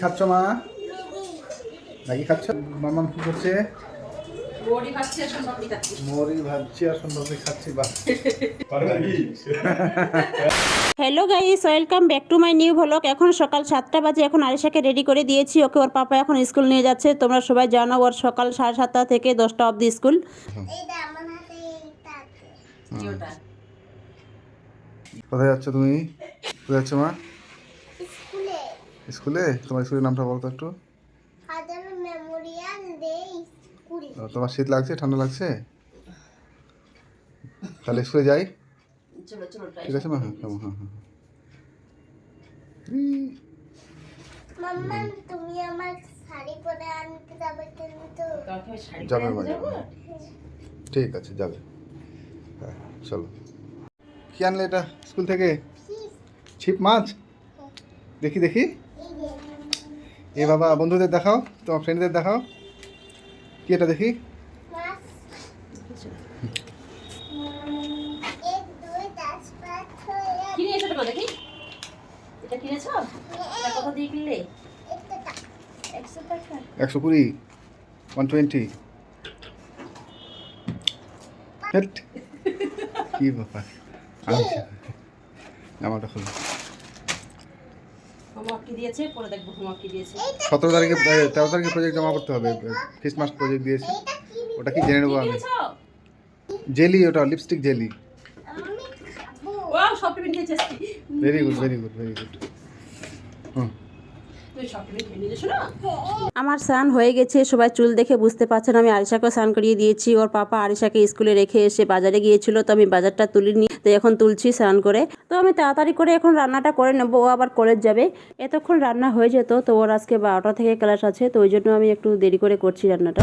খাচ্ছ মা? ম্যাগি খাচ্ছ? মামা কি করছে? মুড়ি ভাজছি আর সোনপাপড়ি খাচ্ছি। মুড়ি ভাজছি আর সোনপাপড়ি খাচ্ছি। বাহ। Hello guys, welcome back to my new vlog. এখন সকাল 7টা বাজে। এখন আরিশাকে রেডি করে দিয়েছি। ওকে ওর পাপা এখন স্কুল নিয়ে যাচ্ছে। তোমরা সবাই জানো ওর সকাল 7:30 থেকে 10টা অবধি স্কুল। কোথায় যাচ্ছ তুমি? কোথায় যাচ্ছ মা? স্কুলে। তোমার স্কুলের নামটা বলো তো একটু। তোমার শীত লাগছে, ঠান্ডা লাগছে? তাহলে স্কুলে যাই। ঠিক আছে মা। হ্যাঁ হ্যাঁ হ্যাঁ। মাম্মা তুমি আমার শাড়ি পরে আনতে যাবে কিন্তু? যাবে মা, যাবে। ঠিক আছে, যাবে। হ্যাঁ চলো। কি আনলে এটা স্কুল থেকে? ছিপ মাছ। দেখি দেখি। এ বাবা, বন্ধুদের দেখাও, তোমার ফ্রেন্ডদের দেখাও। কি এটা দেখি? মাছ। 1 2 3 4 6 কি নিয়েছো তোমরা দেখি? এটা কিনেছো? এটা কত দিয়ে কিনলে? 100 টাকা। 120, 120। কি ব্যাপার? আচ্ছা, আমারটা খুলো। হোমওয়ার্ক কি দিয়েছে? পরে দেখবো হোমওয়ার্ক কি দিয়েছে। 17 তারিখে 13 তারিখে প্রজেক্ট জমা করতে হবে। ক্রিসমাস প্রজেক্ট দিয়েছে। ওটা কি জেনে নেবো আমি। কিনেছো? জেলি, ওটা লিপস্টিক জেলি। আমি খাবো। ওয়াও, সব টিফিন খেয়েছিস তুই। Very good, very good, very good. হুম। তুই সব টিফিন খেয়ে নিয়েছিস না? আমার স্নান হয়ে গেছে। সবাই চুল দেখে বুঝতে পারছেন আমি আরিশাকেও স্নান করিয়ে দিয়েছি। ওর পাপা আরিশাকে স্কুলে রেখে এসে বাজারে গিয়েছিল, তো আমি বাজারটা তুলিনি, তো এখন তুলছি স্নান করে। তো আমি তাড়াতাড়ি করে এখন রান্নাটা করে নেবো। ও আবার কলেজ যাবে। এতক্ষণ রান্না হয়ে যেত, তো ওর আজকে 12টা থেকে ক্লাস আছে, তো ওই জন্য আমি একটু দেরি করে করছি রান্নাটা।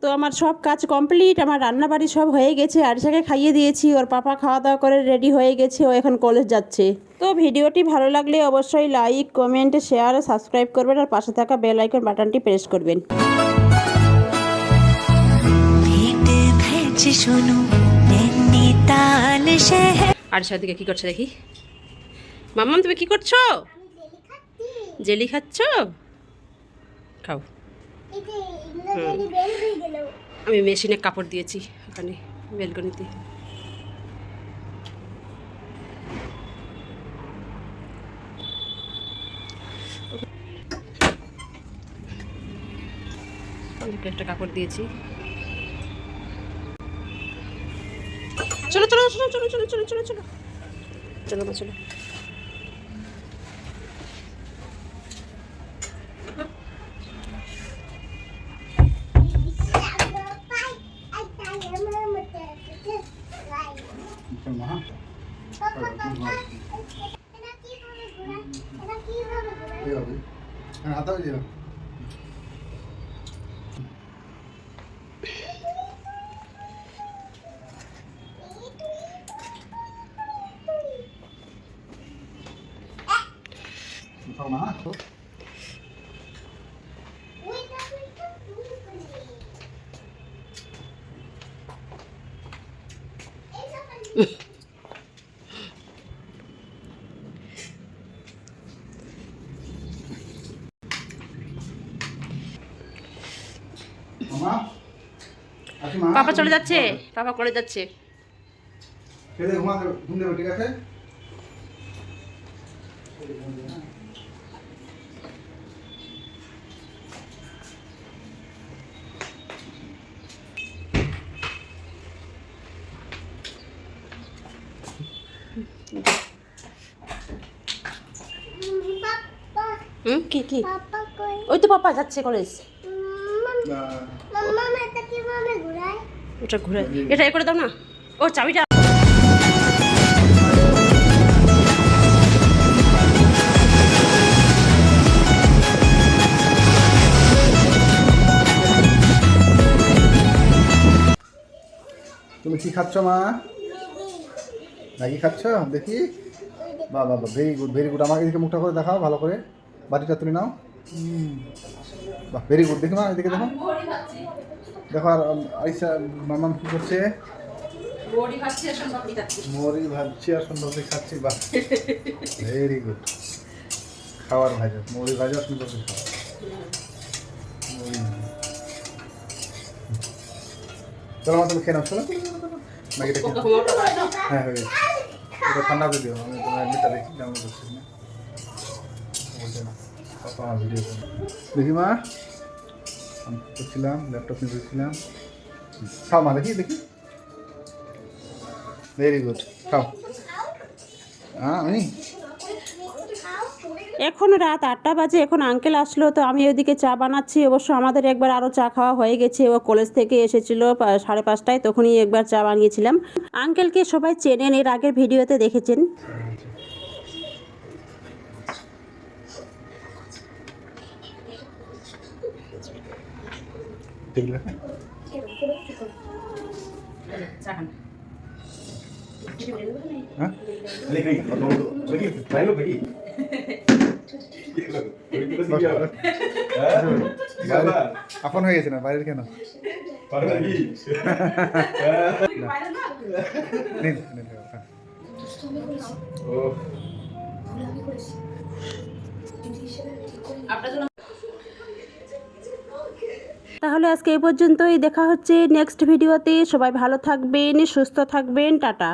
তো আমার সব কাজ কমপ্লিট, আমার রান্নাবাড়ি সব হয়ে গেছে। আরিশাকে খাইয়ে দিয়েছি, ওর পাপা খাওয়া দাওয়া করে রেডি হয়ে গেছে, ও এখন কলেজ যাচ্ছে। তো ভিডিওটি ভালো লাগলে অবশ্যই লাইক, কমেন্ট, শেয়ার, সাবস্ক্রাইব করবেন আর পাশে থাকা বেল আইকন বাটনটি প্রেস করবেন। আরিশার দিকে কি করছে দেখি। মাম্মাম তুমি কি করছো? জেলি খাচ্ছ? খাও। আমি মেশিনে কাপড় দিয়েছি ওখানে বেলকনিতে। একটা কাপড় দিয়েছি। চলো চলো চলো চলো চলো চলো চলো চলো চলো মা চলো। হাতাও যে পাপা চলে যাচ্ছে, পাপা কলেজ যাচ্ছে। ঘুম দেবে, ঠিক আছে? কি কি? পাপা কই? ওই তো পাপা যাচ্ছে কলেজ। মাম্মা এটা কিভাবে ঘোরায়? ওটা ঘুরে এটা এ করে দাও না। ও চাবিটা তুমি কি খাচ্ছ মা? ম্যাগি খাচ্ছ? দেখি। বাহ বাহ বাহ, ভেরি গুড ভেরি গুড। আমাকে এদিকে মুখটা করে দেখাও ভালো করে, বাটিটা তুলে নাও। বাহ ভেরি গুড। দেখি মা এদিকে দেখো, দেখো। আর আইসা মামাম কি করছে? বড়ি খাচ্ছি আর সোনপাপড়ি খাচ্ছি। মুড়ি ভাজছি আর সুন্দরী খাচ্ছি। বাহ ভেরি গুড। খাওয়ার ভাজা, মুড়ি ভাজা সুন্দরী খাওয়া। চলো মা তুমি খেয়ে নাও, চলো ম্যাগিটা খেয়ে নাও। হ্যাঁ হয়ে গেছে। এটা ঠান্ডাতে দিও, আমি তোমার এমনিটা দেখি কেমন করছি না বলছে না। পাপা আমার ভিডিও করে দেখি মা। আমি করছিলাম, ল্যাপটপ নিয়ে বসেছিলাম। খাও মা, দেখি দেখি। ভেরি গুড, খাও। হ্যাঁ আমি এখন রাত 8টা বাজে, এখন আঙ্কেল আসলো, তো আমি ওইদিকে চা বানাচ্ছি। অবশ্য আমাদের একবার আরও চা খাওয়া হয়ে গেছে, ও কলেজ থেকে এসেছিল 5:30টায়, তখনই একবার চা বানিয়েছিলাম। আঙ্কেলকে সবাই চেনেন, এর আগের ভিডিওতে দেখেছেন। দেখলে চা খান। হ্যাঁ আপন হয়ে গেছে না, বাইরের কেন? নিন, নিন, হ্যাঁ। আপনার জন্য তাহলে আজকে এই পর্যন্তই, দেখা হচ্ছে নেক্সট ভিডিওতে। সবাই ভালো থাকবেন, সুস্থ থাকবেন, টাটা।